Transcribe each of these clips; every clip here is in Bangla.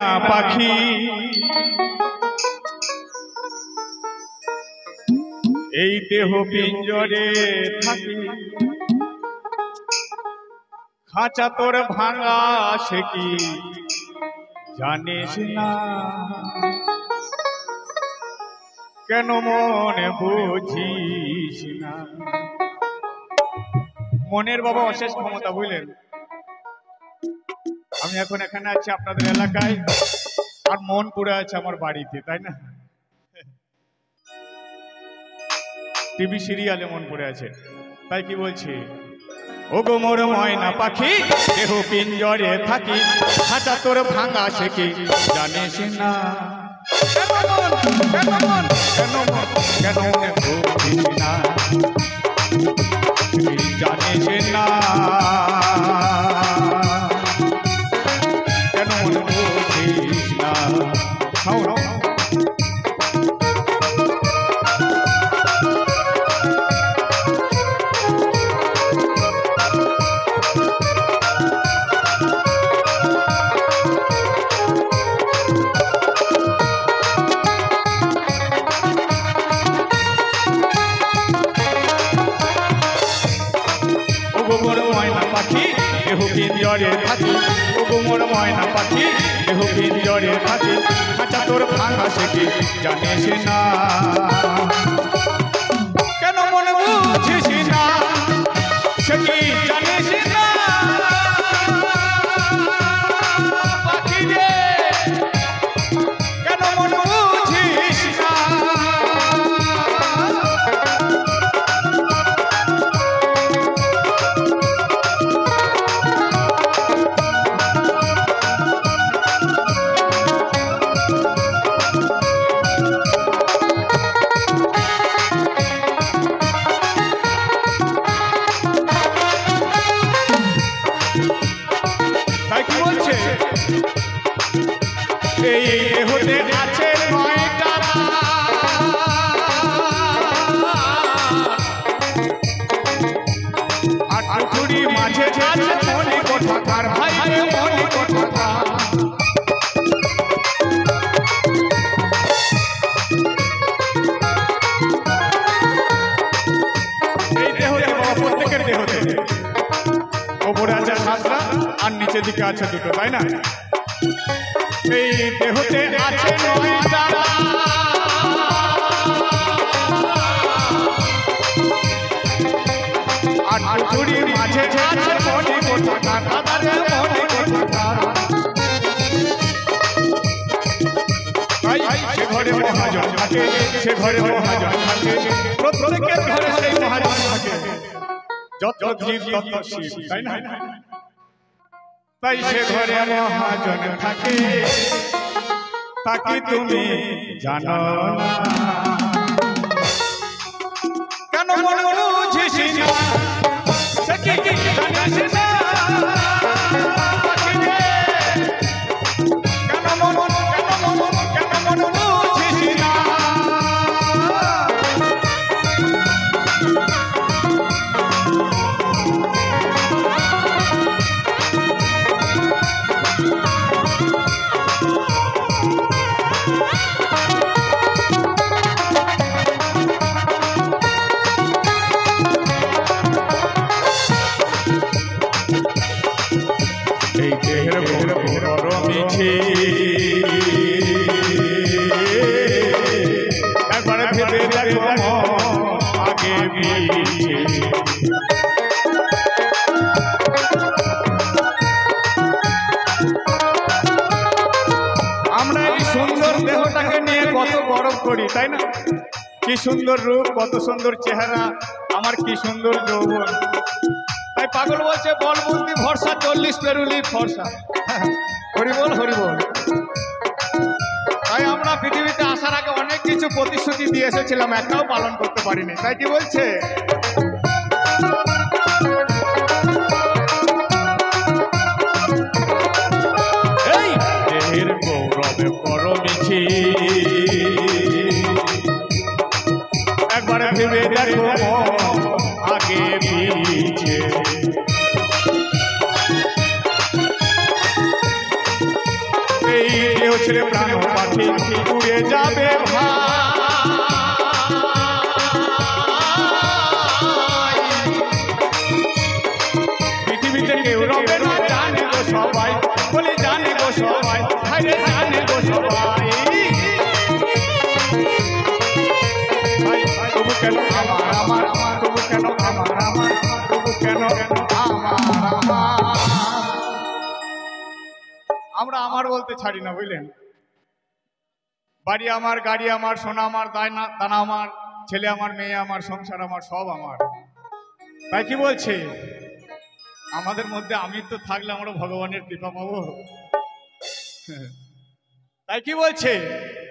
পাখি এই দেহ পিঞ্জরে থাকি, খাঁচা তোর ভাঙা সে কি জানিস না? কেন মনে বুঝিস না? মনের বাবা অশেষ ক্ষমতা, বুঝলেন? আমি এখন এখানে আছি আপনাদের এলাকায়, আর মন পড়ে আছে আমার বাড়িতে, তাই না? টিভি সিরিয়ালে মন পড়ে আছে, তাই কি বলছি, ও গো মোর ময়না পাখি দেহ পিঞ্জরে থাকি, খাঁচা তোর ভাঙা সে কি জানিস না? কেন বুঝিস না? জানিস না? কেন বুঝিস না? দেহ পিঞ্জরে থাকি, ও গো মোর ময়না পাখি দেহ পিঞ্জরে থাকি, খাঁচা তোর ভাঙা সে কি জানিস না? কেন মনে বুঝিস না? সে কি জানিস না? পাখি রে কেন মনে বুঝিস না? ওপরে আছে সাতটা আর নিচের দিকে আছে দুটো, তাই না? এই দেহতে আছে নয়টা, আর টুকরির মাঝে আছে মনি কোথাকার, মনি কোথাকার। সে ঘরে মহাজন থাকে, সে ঘরে মহাজন থাকে, প্রত্যেকের ঘরে সেই মহাজন থাকে, যত জীব তত শিব, তাই না? তাই সে ঘরে মহাজন থাকে, তাকে তুমি জানো না? কেন মনে বুঝিস না? সে কি জানিস না? একবার ভেবে দেখো আগে আমরা এই সুন্দর দেহটাকে নিয়ে কত গর্ব করি, তাই না? কি সুন্দর রূপ, কত সুন্দর চেহারা, আমার কি সুন্দর যৌবন। তাই পাগল বলছে বল বুদ্ধি ভরসা, 40 পেরুলি ফর্সা। হরি বল হরি বল। তাই আমরা পৃথিবীতে আসার আগে অনেক কিছু প্রতিশ্রুতি দিয়ে এসেছিলাম, একটাও পালন করতে পারিনি, তাই কি বলছে? এই দেহের গৌরবে করো মিছিল, একবার ভেবে দেখো আগে পিছে। এই কেউ ছেলে প্রাণ পাখি উড়ে যাবে পৃথিবীতে কেউ রবে না জানে গো সবাই বলে জানে গো সবাই হায়রে জানে গো সবাই তবু কেন আমার আমার তবু কেন আমার আমার তবু কেন আমরা আমার বলতে ছাড়ি না বুঝলেন বাড়ি আমার গাড়ি আমার সোনা আমার দানা আমার ছেলে আমার মেয়ে আমার সংসার আমার সব আমার তাই কি বলছে আমাদের মধ্যে আমি তো থাকলে আমরা ভগবানের কৃপা পাবো তাই কি বলছে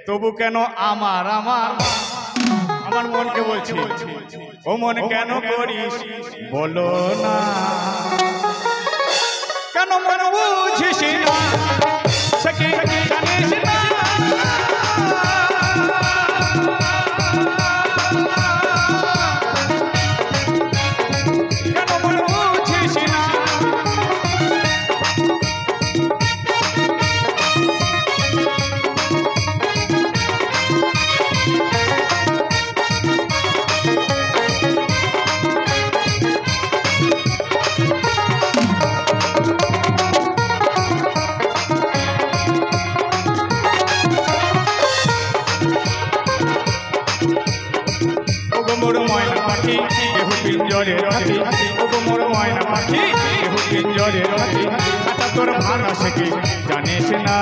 তবু কেন আমার আমার আমার মনকে বলছি ও মন কেন করিস বলো না কেন মন বুঝিস না সখী জানিস না কেন মন বুঝিস না মোর ময়না পাখি কেহু পিঞ্জরে রাখি ওগো মোর ময়না পাখি কেহু পিঞ্জরে রাখি তোর ভাঙা শেখে জানিস না